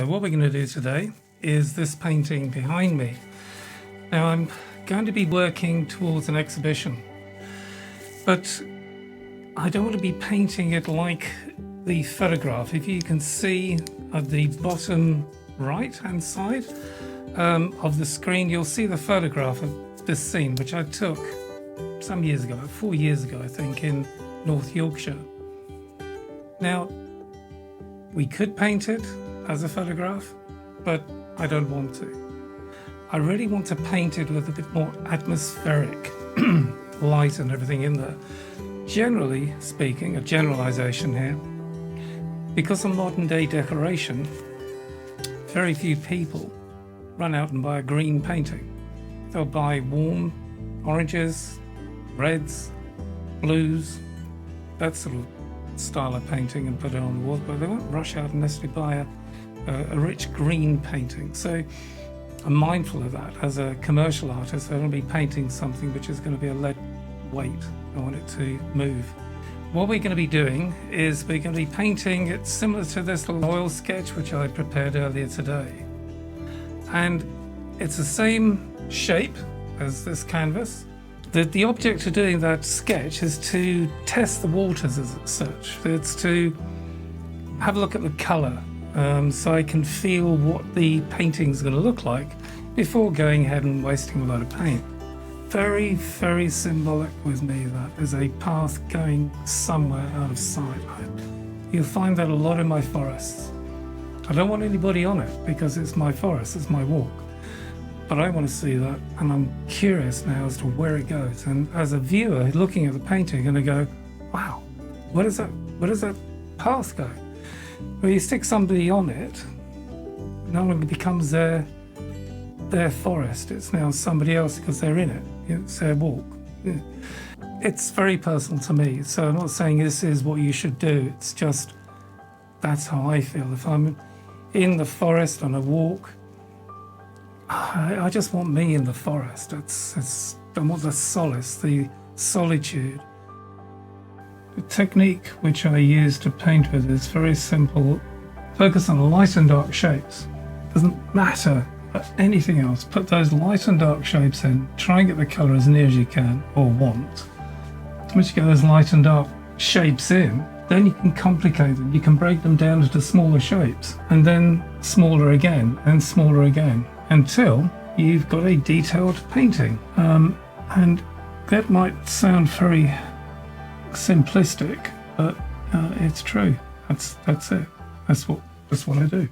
So what we're going to do today is this painting behind me. Now I'm going to be working towards an exhibition, but I don't want to be painting it like the photograph. If you can see at the bottom right hand side of the screen, you'll see the photograph of this scene, which I took some years ago, 4 years ago I think, in North Yorkshire. Now we could paint it as a photograph, but I don't want to. I really want to paint it with a bit more atmospheric light and everything in there. Generally speaking, a generalization here, because of modern day decoration, very few people run out and buy a green painting. They'll buy warm oranges, reds, blues, that sort of style of painting and put it on the wall, but they won't rush out and necessarily buy a rich green painting. So I'm mindful of that. As a commercial artist, I don't want to be painting something which is going to be a lead weight. I want it to move. What we're going to be doing is we're going to be painting it similar to this little oil sketch which I prepared earlier today. And it's the same shape as this canvas. The object of doing that sketch is to test the waters as such. It's to have a look at the colour, so I can feel what the painting's going to look like before going ahead and wasting a lot of paint. Very, very symbolic with me. That is a path going somewhere out of sight. You'll find that a lot in my forests. I don't want anybody on it because it's my forest, it's my walk. But I want to see that, and I'm curious now as to where it goes. And as a viewer looking at the painting, and I go, wow, where does that path go? Well, you stick somebody on it, no longer becomes their forest. It's now somebody else because they're in it. It's their walk. It's very personal to me. So I'm not saying this is what you should do. It's just that's how I feel. If I'm in the forest on a walk, I just want me in the forest. I want the solace, the solitude. The technique which I use to paint with is very simple. Focus on light and dark shapes. Doesn't matter anything else. Put those light and dark shapes in. Try and get the colour as near as you can, or want. Once you get those light and dark shapes in, then you can complicate them. You can break them down into smaller shapes, and then smaller again, and smaller again, until you've got a detailed painting. And that might sound very simplistic, but it's true. That's it. That's what I do.